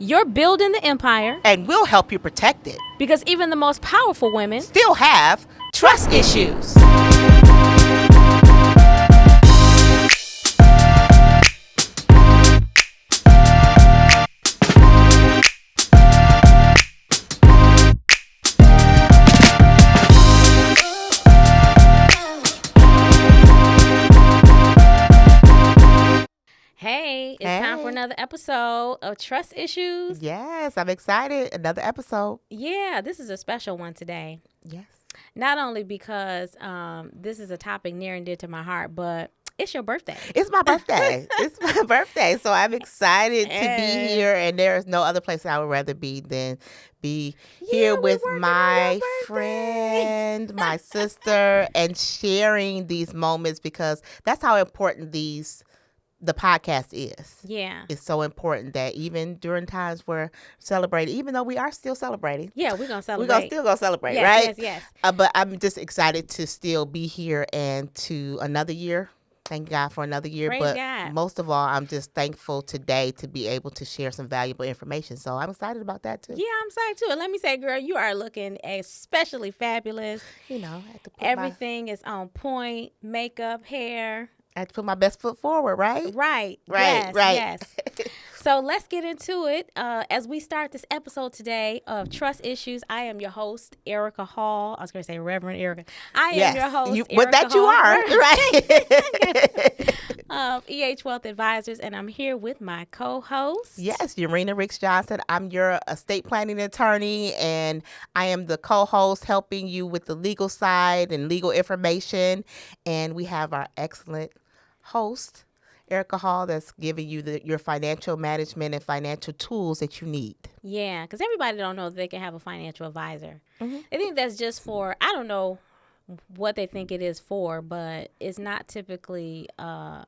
You're building the empire and we'll help you protect it. because even the most powerful women Still have trust issues. Hey, it's time for another episode of Trust Issues. Yes, I'm excited. Another episode. Yeah, this is a special one today. Yes. Not only because this is a topic near and dear to my heart, but it's your birthday. It's my birthday. It's my birthday. So I'm excited to be here. And there is no other place I would rather be than be here with my friend, my sister, and sharing these moments because that's how important the podcast is. Yeah. It's so important that even during times we're celebrating, even though we are still celebrating. Yeah, we're going to celebrate. We're still going to celebrate, yes, right? Yes. But I'm just excited to still be here and to another year. Thank God for another year. Praise but God. Most of all, I'm just thankful today to be able to share some valuable information. So I'm excited about that too. Yeah, I'm excited too. And let me say, girl, you are looking especially fabulous. You know, I have to put everything is on point. Makeup, hair. I have to put my best foot forward, right? Right. Yes. So let's get into it. As we start this episode today of Trust Issues, I am your host, Erica Hall. I was going to say Reverend Erica. I am your host, Erica but that Hall. You are, right? Of EH Wealth Advisors, and I'm here with my co-host. Yes, Urenia Ricks-Johnson. I'm your estate planning attorney, and I am the co-host helping you with the legal side and legal information. And we have our excellent host, Erica Hall, that's giving you your financial management and financial tools that you need. Yeah, because everybody don't know that they can have a financial advisor. Mm-hmm. I think that's just for, I don't know what they think it is for, but it's not typically,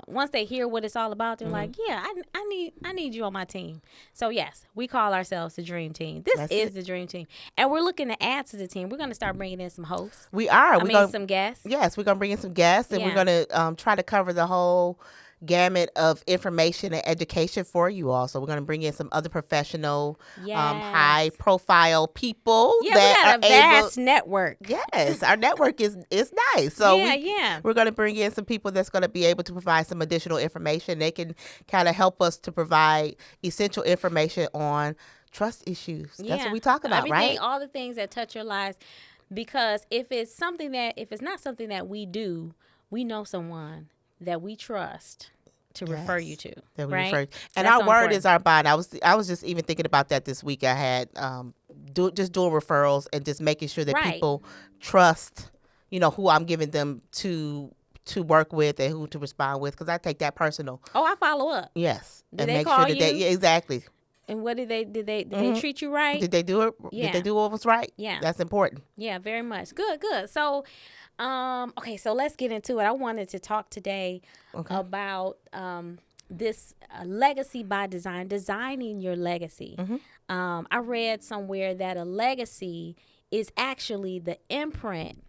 once they hear what it's all about, they're like, yeah, I need you on my team. So yes, we call ourselves the Dream Team. This is the Dream Team. And we're looking to add to the team. We're going to start bringing in some hosts. We are. Some guests. Yes, we're going to bring in some guests, and we're going to try to cover the whole gamut of information and education for you all. So we're going to bring in some other professional, high profile people. Yeah, we got a vast network. Yes, our network is nice. So we're going to bring in some people that's going to be able to provide some additional information. They can kind of help us to provide essential information on trust issues. That's what we talk about, right? All the things that touch your lives. Because if it's not something that we do, we know someone that we trust to refer you to. That we right? refer. And our word is our bond. I was just even thinking about that this week. I had just doing referrals and just making sure that people trust, who I'm giving them to work with and who to respond with, because I take that personal. Oh, I follow up. Yes. Did they call you? Exactly. And what did they treat you right? Did they do it? Yeah. Did they do what was right? Yeah. That's important. Yeah, very much. Good. So, okay, so let's get into it. I wanted to talk today about this legacy by design, designing your legacy. I read somewhere that a legacy is actually the imprint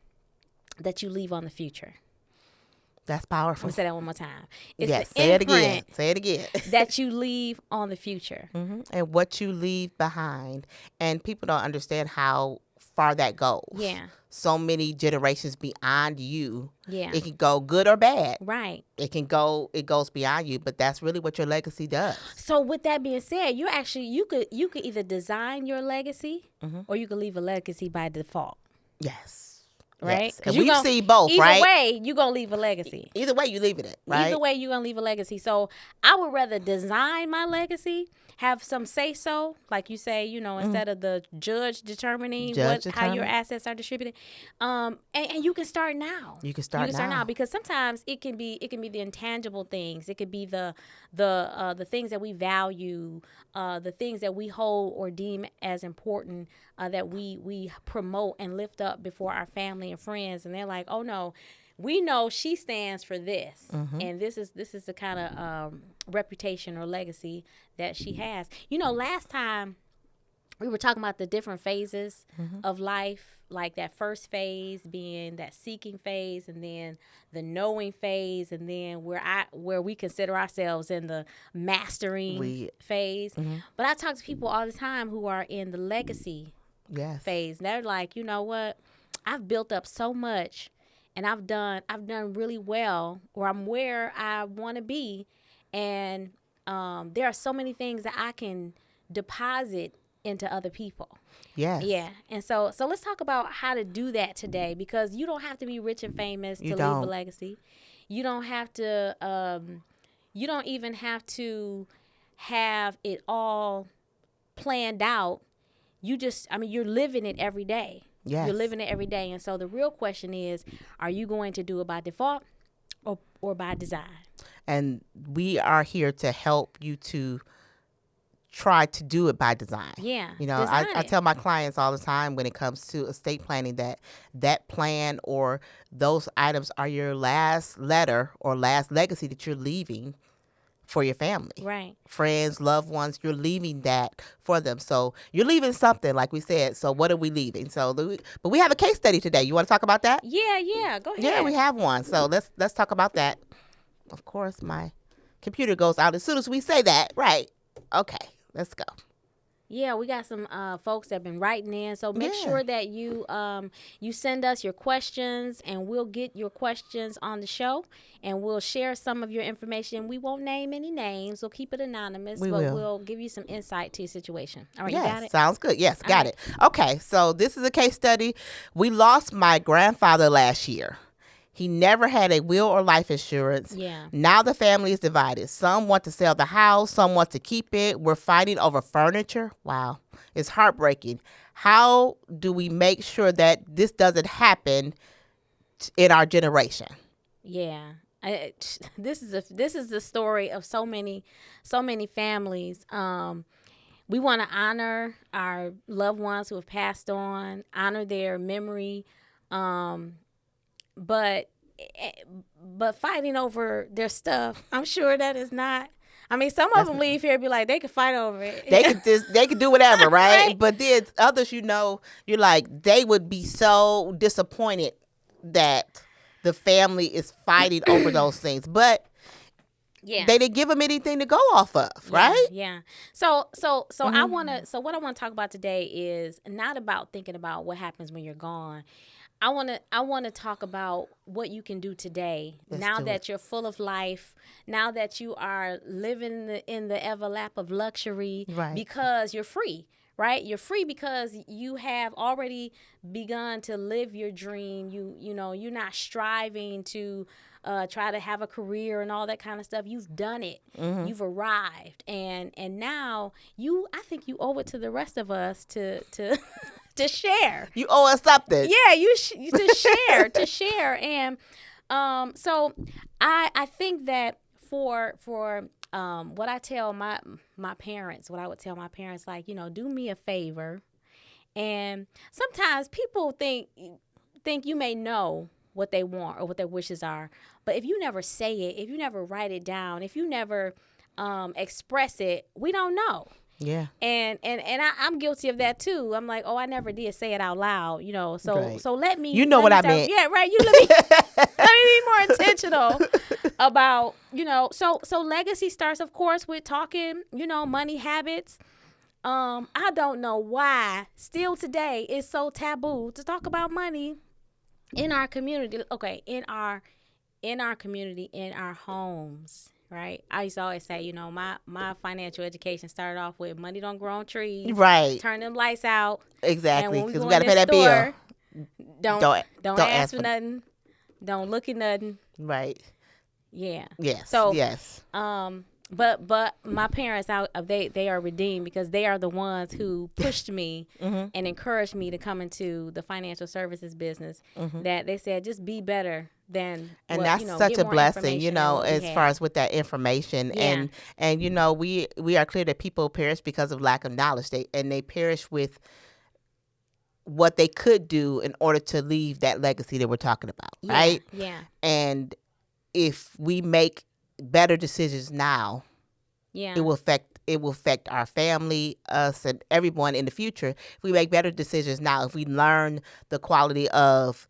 that you leave on the future. That's powerful. I'm going to say that one more time. It's yes, the say imprint it again. that you leave on the future. And what you leave behind. And people don't understand how far that goes. Yeah. So many generations beyond you. Yeah. It can go good or bad. Right. It goes beyond you, but that's really what your legacy does. So with that being said, you could either design your legacy or you could leave a legacy by default. Yes. Right? Because we see both, either right? Either way, you're going to leave a legacy. Either way, you're leaving it, right? Either way, you're going to leave a legacy. So I would rather design my legacy, have some say-so, like you say, instead of the judge determining how your assets are distributed. And you can start now. You can start now because sometimes it can be the intangible things. It could be the things that we value, the things that we hold or deem as important, that we promote and lift up before our family and friends, and they're like, oh no, we know she stands for this, and this is the kind of reputation or legacy that she has. Last time we were talking about the different phases of life, like that first phase being that seeking phase, and then the knowing phase, and then where we consider ourselves in the mastering phase. But I talk to people all the time who are in the legacy phase. They're like, you know what? I've built up so much, and I've done really well, or I'm where I want to be, and there are so many things that I can deposit into other people. Yes. Yeah. And so let's talk about how to do that today, because you don't have to be rich and famous to leave a legacy. You don't have to you don't even have to have it all planned out. You're living it every day. Yes. You're living it every day. And so the real question is, are you going to do it by default or by design? And we are here to help you to try to do it by design. Yeah. You know, I tell my clients all the time when it comes to estate planning that plan or those items are your last letter or last legacy that you're leaving for your family. Right. Friends, loved ones, you're leaving that for them. So you're leaving something, like we said. So what are we leaving? But we have a case study today. You want to talk about that? Yeah. Go ahead. Yeah, we have one. So let's talk about that. Of course, my computer goes out as soon as we say that. Right. Okay. Let's go. Yeah, we got some folks that have been writing in. So make sure that you send us your questions, and we'll get your questions on the show, and we'll share some of your information. We won't name any names. We'll keep it anonymous, we'll give you some insight to your situation. All right, yes, you got it? Sounds good. Yes, got it. Okay, so this is a case study. We lost my grandfather last year. He never had a will or life insurance. Yeah. Now the family is divided. Some want to sell the house. Some want to keep it. We're fighting over furniture. Wow. It's heartbreaking. How do we make sure that this doesn't happen in our generation? Yeah. This is the story of so many families. We want to honor our loved ones who have passed on, honor their memory, but fighting over their stuff, I'm sure that is not. I mean, some of them leave here and be like, they could fight over it. They could do whatever, right? Right? But then others, you're like, they would be so disappointed that the family is fighting over those things. But they didn't give them anything to go off of, right? Yeah. So what I want to talk about today is not about thinking about what happens when you're gone. I want to talk about what you can do today. Now that you're full of life, now that you are living in the everlap of luxury, right, because you're free, right? You're free because you have already begun to live your dream. You're not striving to try to have a career and all that kind of stuff. You've done it. You've arrived, and now I think you owe it to the rest of us to to share. You owe us something. Yeah, to share. And so I think that for what I tell my parents, what I would tell my parents, like, do me a favor. And sometimes people think you may know what they want or what their wishes are, but if you never say it, if you never write it down, if you never express it, we don't know. Yeah. And I'm guilty of that too. I'm like, I never did say it out loud, So right. So let me. What I meant. Yeah, right. You let me be more intentional about, So legacy starts, of course, with talking, money habits. I don't know why still today it's so taboo to talk about money in our community. Okay, in our community, in our homes. Right. I used to always say, my financial education started off with money don't grow on trees. Right. Turn them lights out. Exactly. Because we got to pay that bill. Don't ask for nothing. Don't look at nothing. Right. Yeah. Yes. So, yes. But my parents, they are redeemed because they are the ones who pushed me and encouraged me to come into the financial services business. That they said, just be better than. And that's such a blessing, as far as with that information. Yeah. And we are clear that people perish because of lack of knowledge. They perish with what they could do in order to leave that legacy that we're talking about, right? Yeah. And if we make better decisions now, it will affect it will affect our family, us, and everyone in the future if we make better decisions now, if we learn the quality of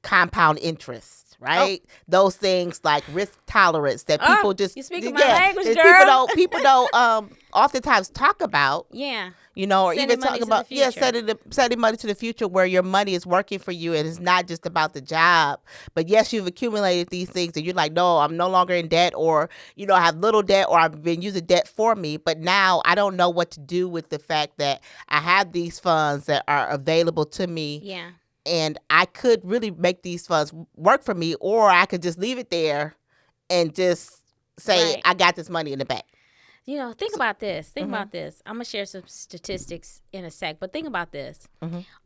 compound interest, right? Those things like risk tolerance that people just you speaking my language, girl. People don't oftentimes talk about. Yeah. Or even talk about setting money to the future where your money is working for you and it's not just about the job. But yes, you've accumulated these things and you're like, no, I'm no longer in debt, or I have little debt, or I've been using debt for me. But now I don't know what to do with the fact that I have these funds that are available to me. Yeah. And I could really make these funds work for me, or I could just leave it there and just say, I got this money in the bank. Think about this. Think about this. I'm going to share some statistics in a sec, but think about this.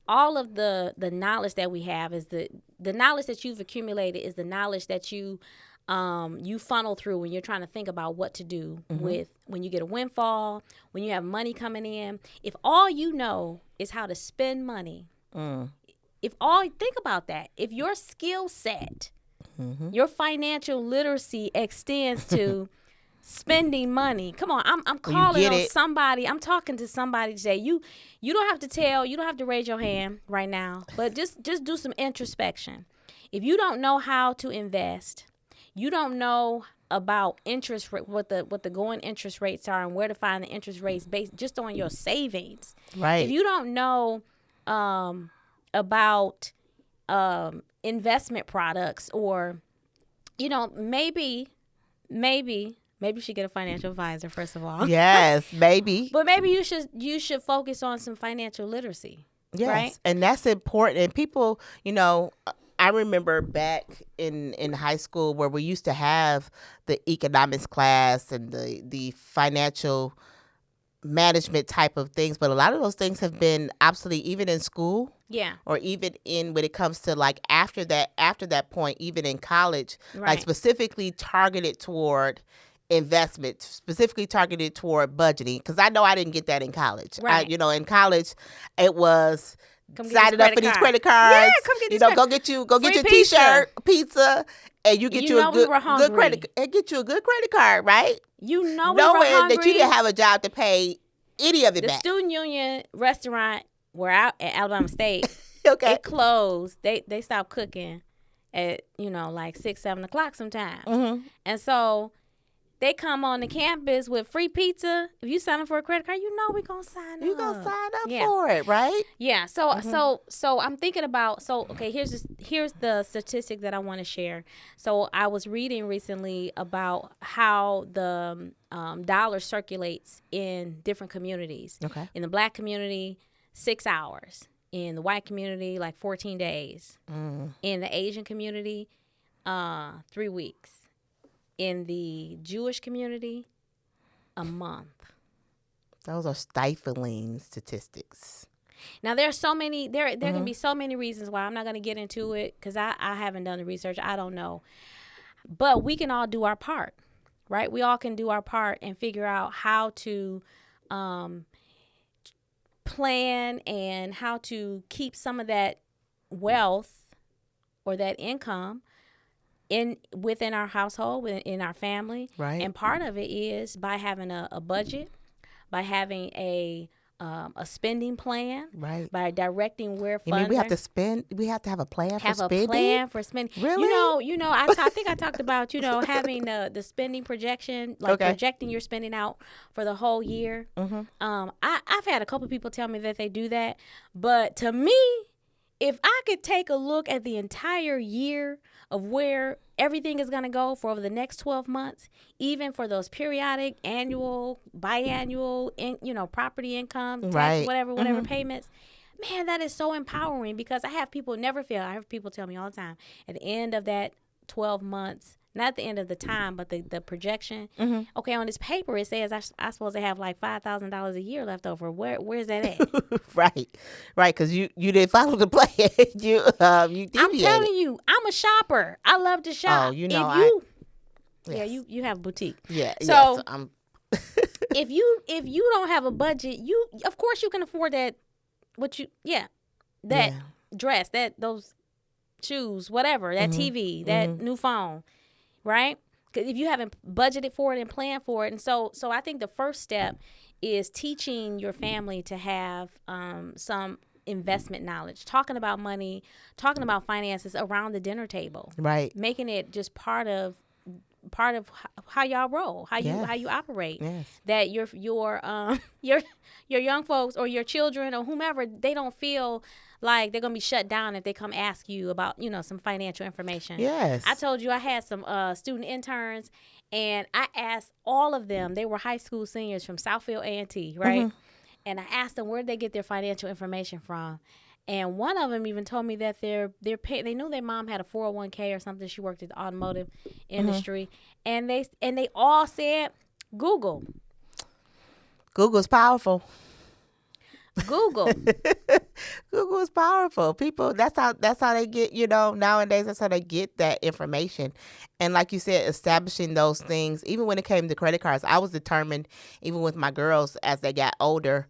All of the knowledge that we have is the knowledge that you've accumulated is the knowledge that you funnel through when you're trying to think about what to do with when you get a windfall, when you have money coming in. If all you know is how to spend money, think about that. If your skill set, your financial literacy extends to spending money. Come on, I'm calling on somebody. I'm talking to somebody today. You don't have to raise your hand right now, but just do some introspection. If you don't know how to invest, you don't know about interest rate, what the going interest rates are and where to find the interest rates based just on your savings. Right. If you don't know about investment products, or maybe you should get a financial advisor, first of all. Yes, maybe. But maybe you should focus on some financial literacy. Yes, right? And that's important. And people, I remember back in high school where we used to have the economics class and the financial management type of things, but a lot of those things have been obsolete even in school. Yeah. Or even when it comes to like after that point, even in college, like specifically targeted toward investment, specifically targeted toward budgeting, because I know I didn't get that in college. Right. In college, it was signing up for these credit cards. Yeah, come get these go get your T-shirt, pizza, and you get you a good credit and get you a good credit card, right? Knowing that you didn't have a job to pay any of it back. The Student Union restaurant where out at Alabama State, it closed. They stopped cooking at like 6-7 o'clock sometimes, and so they come on the campus with free pizza. If you sign up for a credit card, we're gonna sign up. You're gonna sign up for it, right? Yeah. So I'm thinking about. Here's the statistic that I want to share. So I was reading recently about how the dollar circulates in different communities. Okay. In the Black community, 6 hours. In the white community, like 14 days. In the Asian community, 3 weeks. In the Jewish community, a month. Those are stifling statistics. Now, there are so many. There can be so many reasons why. I'm not going to get into it because I haven't done the research. I don't know. But we can all do our part, right? We all can do our part and figure out how to plan and how to keep some of that wealth or that income within our household, within our family. Right. And part of it is by having a budget, by having a spending plan, right? By directing where funds. You mean we have to spend? We have to have a plan for spending. Have a plan for spending. Really? I think I talked about having the spending projection, like projecting your spending out for the whole year. I've had a couple people tell me that they do that, but to me, if I could take a look at the entire year of where everything is going to go for over the next 12 months, even for those periodic, annual, biannual, property income, tax, whatever payments, man, that is so empowering because I have people never fail. I have people tell me all the time at the end of that 12 months, not at the end of the time, but the projection. Okay, on this paper it says I supposed to have like $5,000 a year left over. Where's that at? right, because you didn't follow the plan. you deviated. I'm telling you, I'm a shopper. I love to shop. You have a boutique. Yeah. So if you don't have a budget, you of course you can afford that. Dress, those shoes, whatever, that TV, that new phone. Right? if you haven't budgeted for it and planned for it. And so I think the first step is teaching your family to have some investment knowledge, talking about money, talking about finances around the dinner table, right? Making it just part of how y'all roll, how you operate. Yes. That your your young folks or your children or whomever, they don't feel like they're gonna be shut down if they come ask you about some financial information. Yes. I told you I had some student interns, and I asked all of them. They were high school seniors from Southfield A&T, right? Mm-hmm. And I asked them where did they get their financial information from. And one of them even told me that they knew their mom had a 401k or something. She worked in the automotive industry, and they all said Google. Google's powerful. Google. Google is powerful. People, that's how they get, nowadays that's how they get that information. And like you said, establishing those things, even when it came to credit cards, I was determined, even with my girls as they got older,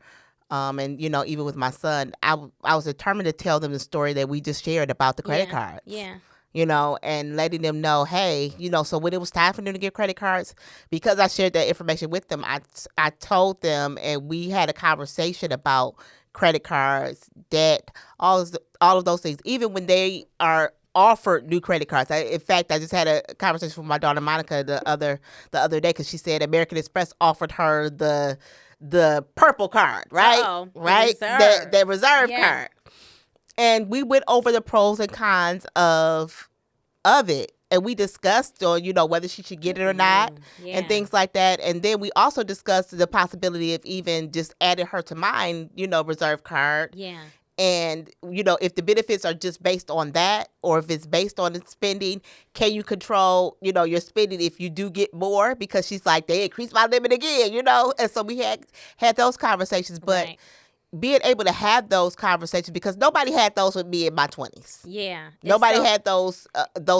and even with my son, I was determined to tell them the story that we just shared about the credit cards. Yeah. And letting them know, hey, so when it was time for them to get credit cards, because I shared that information with them, I told them, and we had a conversation about credit cards, debt, all of those things, even when they are offered new credit cards. In fact, I just had a conversation with my daughter Monica the other day, because she said American Express offered her the purple card, right? Uh-oh, right? The reserve card. And we went over the pros and cons of it. And we discussed, whether she should get it or not, and things like that. And then we also discussed the possibility of even just adding her to mine, reserve card. Yeah. And, if the benefits are just based on that, or if it's based on the spending, can you control, your spending if you do get more? Because she's like, they increased my limit again, And so we had those conversations. But being able to have those conversations, because nobody had those with me in my 20s. Yeah. Nobody had those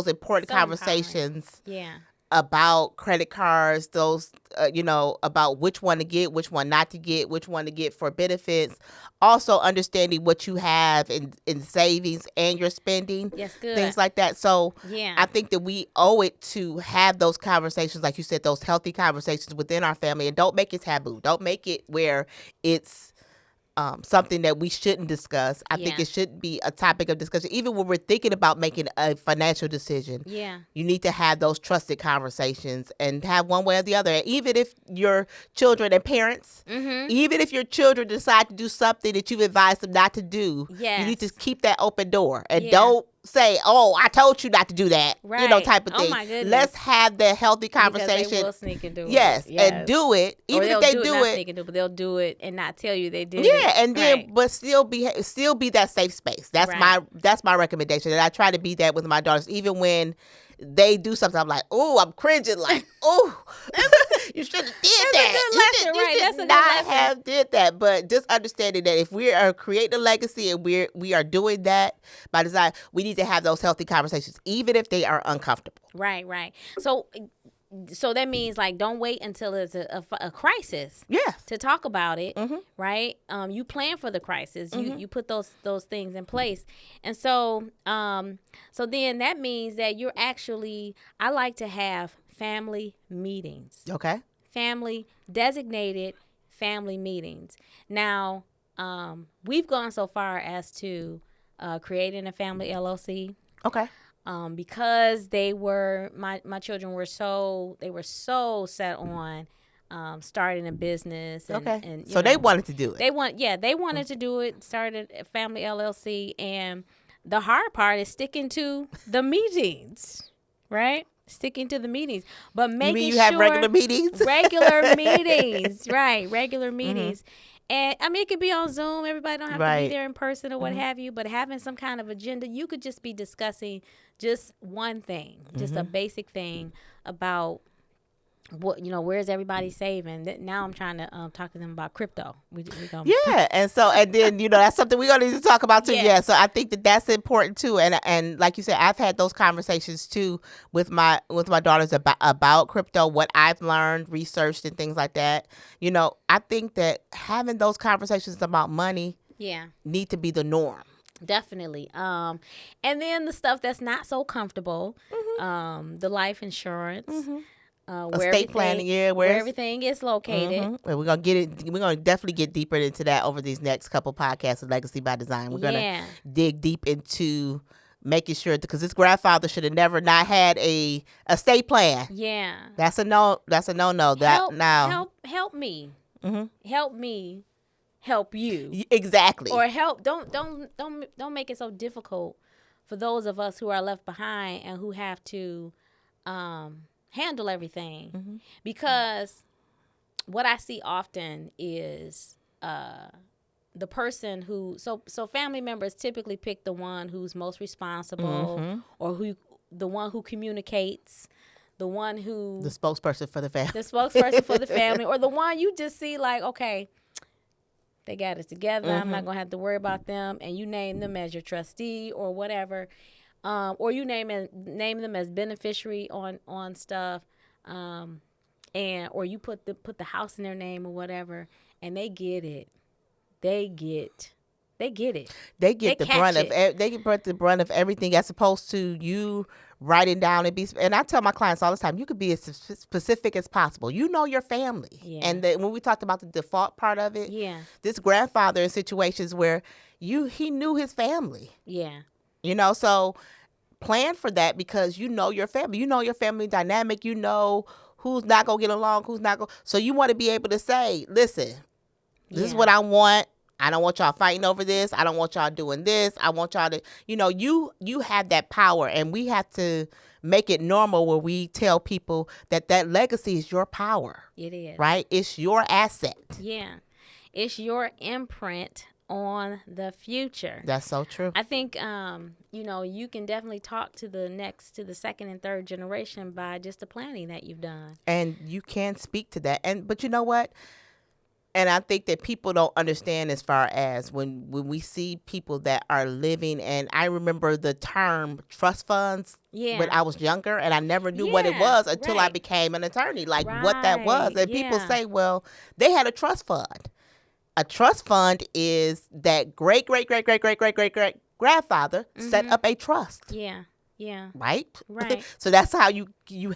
important conversations. Yeah. About credit cards, those, about which one to get, which one not to get, which one to get for benefits. Also understanding what you have in savings and your spending. Yes, good. Things like that. So I think that we owe it to have those conversations, like you said, those healthy conversations within our family, and don't make it taboo. Don't make it where it's something that we shouldn't discuss. I think it should be a topic of discussion. Even when we're thinking about making a financial decision, you need to have those trusted conversations and have one way or the other. Even if your children and parents, even if your children decide to do something that you've advised them not to do, you need to keep that open door and don't say, "Oh, I told you not to do that," type of thing. Oh my goodness. Let's have the healthy conversation. Because they will sneak and do it. Yes, and do it. Even if they do it, sneak and do it, but they'll do it and not tell you they did. Yeah, and then but still be that safe space. That's my recommendation, and I try to be that with my daughters, even when they do something. I'm like, oh, I'm cringing, like, oh, you should have did that. You should not have did that. But just understanding that if we are creating a legacy and we are doing that by design, we need to have those healthy conversations, even if they are uncomfortable. Right. So that means, like, don't wait until it's a crisis. Yes. To talk about it, right? You plan for the crisis. You put those things in place, and so then that means that you're actually. I like to have family meetings. Okay. Designated family meetings. Now, we've gone so far as to creating a family LLC. Okay. Because my children were so set on starting a business. And so they wanted to do it. They wanted to do it. Started a family LLC, and the hard part is sticking to the meetings, right? Sticking to the meetings, but making you mean you have regular meetings? Regular meetings, right? Regular meetings. And I mean, it could be on Zoom. Everybody don't have to be there in person or what have you. But having some kind of agenda, you could just be discussing just one thing, just a basic thing about what where's everybody saving. Now I'm trying to talk to them about crypto. And then that's something we're gonna need to talk about too. Yeah. So I think that's important too. And like you said, I've had those conversations too with my daughters about crypto, what I've learned, researched, and things like that. I think that having those conversations about money need to be the norm. Definitely. And then the stuff that's not so comfortable, the life insurance, Estate planning, where everything is located. And we're gonna get it. We're gonna definitely get deeper into that over these next couple podcasts of Legacy by Design. We're gonna dig deep into making sure, because this grandfather should have never not had a estate plan. Yeah, that's a no. That's a no. Help me. Help me. Help you. Exactly. Or help. Don't make it so difficult for those of us who are left behind and who have to handle everything. Because what I see often is the person who so family members typically pick the one who's most responsible, or the one who communicates, the one who the spokesperson for the family, or the one you just see like, okay, they got it together. I'm not gonna have to worry about them, and you name them as your trustee or whatever, or you name them as beneficiary on stuff, and or you put the house in their name or whatever, and they get it. They get it. They get the brunt of everything, as opposed to you writing down and I tell my clients all the time, you could be as specific as possible. You know your family. Yeah. And when we talked about the default part of it, this grandfather in situations where he knew his family. Yeah. So plan for that, because you know your family. You know your family dynamic. You know who's not going to get along, who's not going to. So you want to be able to say, listen, this is what I want. I don't want y'all fighting over this. I don't want y'all doing this. I want y'all to, you have that power, and we have to make it normal where we tell people that legacy is your power. It is. Right? It's your asset. Yeah. It's your imprint on the future. That's so true. I think, you can definitely talk to the second and third generation by just the planning that you've done. And you can speak to that. But you know what? And I think that people don't understand, as far as when we see people that are living, and I remember the term trust funds when I was younger, and I never knew what it was until I became an attorney, like what that was. And people say, well, they had a trust fund. A trust fund is that great grandfather set up a trust. Yeah. Yeah. Right? Right. So that's how you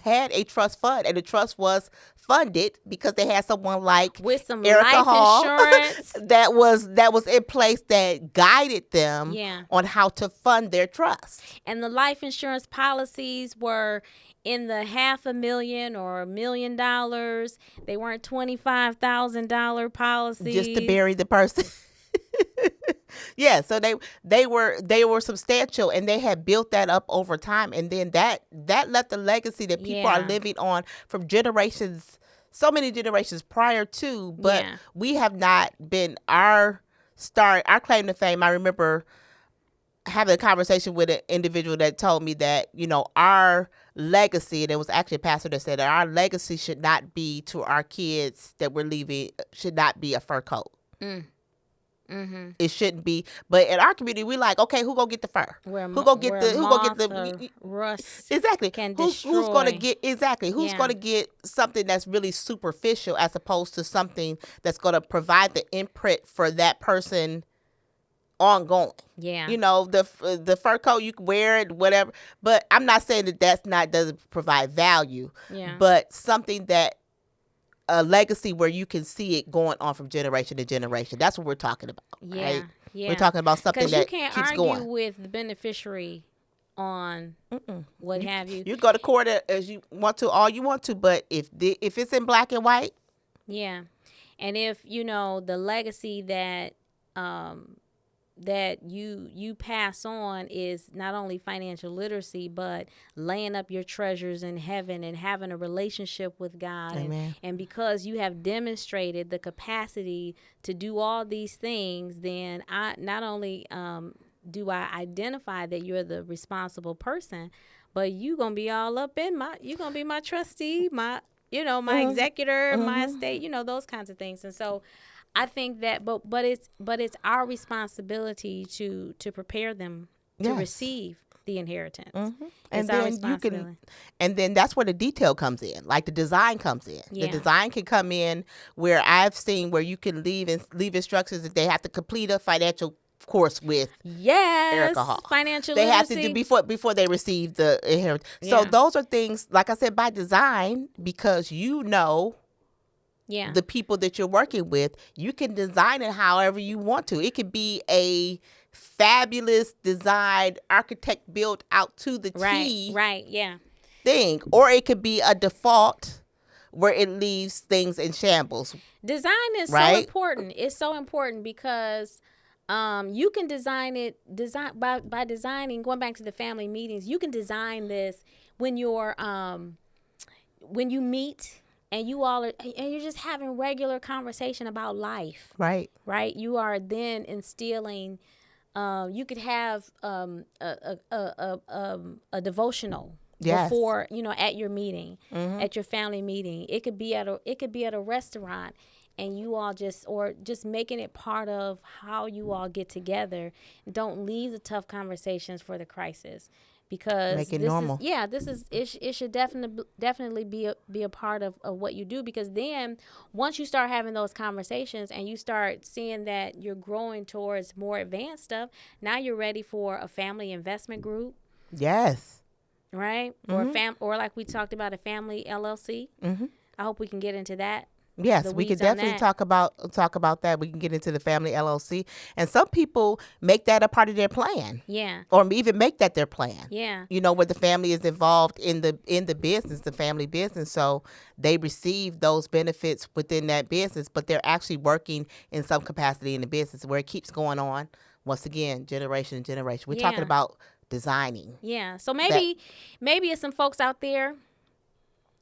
had a trust fund, and the trust was funded because they had someone like with some Erica life Hall insurance that was in place that guided them on how to fund their trust. And the life insurance policies were in the $500,000 or $1 million. They weren't $25,000 policies just to bury the person. Yeah, so they were substantial, and they had built that up over time, and then that left the legacy that people are living on from generations, so many generations prior to. But we have not been our claim to fame. I remember having a conversation with an individual that told me that our legacy, and it was actually a pastor that said that our legacy should not be to our kids that we're leaving, should not be a fur coat. It shouldn't be, but in our community, we like, okay, who gonna get the fur? Who gonna get the rust? Exactly. Who's gonna get something that's really superficial, as opposed to something that's gonna provide the imprint for that person ongoing. Yeah. The fur coat, you can wear it, whatever. But I'm not saying that doesn't provide value. Yeah. But something that a legacy where you can see it going on from generation to generation. That's what we're talking about. Yeah. Right? Yeah. We're talking about something that keeps going. Because you can't argue with the beneficiary on what have you. You go to court as you want to, all you want to, but if it's in black and white. Yeah. And if, the legacy that that you pass on is not only financial literacy, but laying up your treasures in heaven and having a relationship with God. Amen. And because you have demonstrated the capacity to do all these things, then I not only do I identify that you're the responsible person, but you're going to be all up in you're going to be my trustee, my executor, my estate, those kinds of things. And so I think that, but it's our responsibility to prepare them to receive the inheritance. And then and then that's where the detail comes in, like the design comes in. Yeah. The design can come in where I've seen where you can leave instructions that they have to complete a financial course with Yes, Erica Hall. financial They literacy. have to do before they receive the inheritance. Yeah. So those are things, like I said, by design, because you know the people that you're working with, you can design it however you want to. It could be a fabulous designed, architect built out to the T thing, or it could be a default where it leaves things in shambles. Design is so important. It's so important because you can design by designing, going back to the family meetings, you can design this when you're when you meet and you all are, and you're just having regular conversation about life. Right. You are then instilling, you could have a devotional before, at your meeting, at your family meeting. It could be at a restaurant, and you all just making it part of how you all get together. Don't leave the tough conversations for the crisis, because make it normal. It should definitely be a part of what you do, because then once you start having those conversations and you start seeing that you're growing towards more advanced stuff, now you're ready for a family investment group. Yes. Right? Or like we talked about, a family LLC. I hope we can get into that. Yes, we could definitely talk about that. We can get into the family LLC, and some people make that a part of their plan. Yeah, or even make that their plan. Yeah, where the family is involved in the business, the family business, so they receive those benefits within that business, but they're actually working in some capacity in the business where it keeps going on. Once again, generation to generation. We're talking about designing. Yeah, so maybe it's some folks out there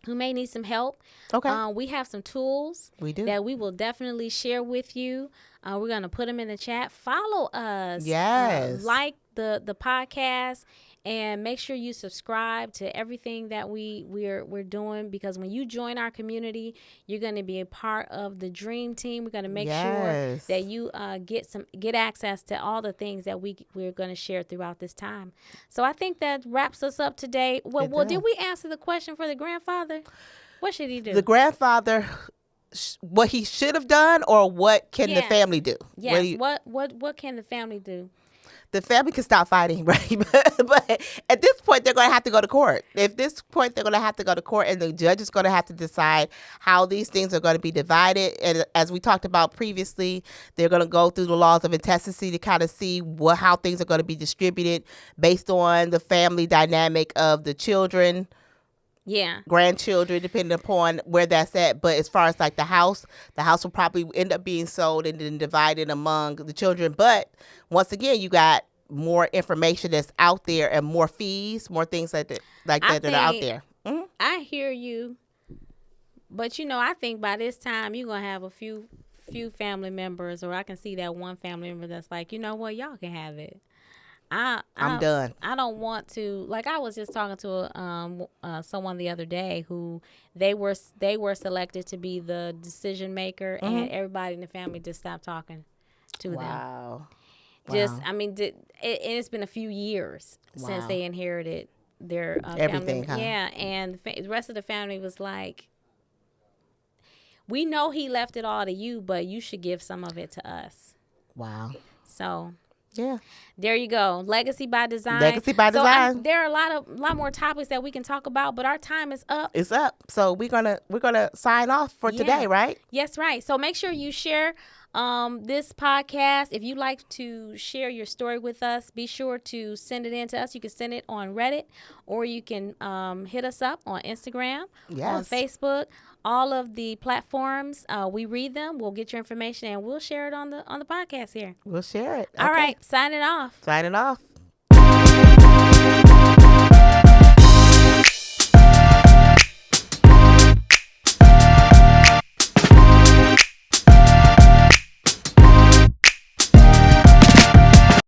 who may need some help. Okay. We have some tools that we will definitely share with you. We're going to put them in the chat. Follow us. Yes. Like the podcast, and make sure you subscribe to everything that we're doing, because when you join our community, you're going to be a part of the dream team. We're going to make sure that you get access to all the things that we're going to share throughout this time. So I think that wraps us up today. Well, did we answer the question for the grandfather? What should he do? The grandfather, what he should have done, or what can the family do? Yes. What can the family do? The family can stop fighting, right? But at this point, they're going to have to go to court. At this point, they're going to have to go to court, and the judge is going to have to decide how these things are going to be divided. And as we talked about previously, they're going to go through the laws of intestacy to kind of see how things are going to be distributed based on the family dynamic of the children. Yeah, grandchildren, depending upon where that's at. But as far as like the house will probably end up being sold and then divided among the children. But once again, you got more information that's out there, and more fees, more things like that that are out there. Mm-hmm. I hear you, but I think by this time you're gonna have a few family members, or I can see that one family member that's like, you know what, y'all can have it. I'm done. I don't want to, like, I was just talking to someone the other day who they were selected to be the decision maker, and everybody in the family just stopped talking to them. Wow. I mean, it's been a few years since they inherited their everything. Family. Huh? Yeah, and the rest of the family was like, we know he left it all to you, but you should give some of it to us. Wow. So. Yeah, there you go. Legacy by design. Legacy by design. There are a lot more topics that we can talk about, but our time is up. It's up. So we're gonna sign off for today, right? Yes, right. So make sure you share this podcast. If you'd like to share your story with us, be sure to send it in to us. You can send it on Reddit, or you can hit us up on Instagram, on Facebook. All of the platforms, we read them. We'll get your information, and we'll share it on the podcast here. We'll share it. All right, signing off. Signing off.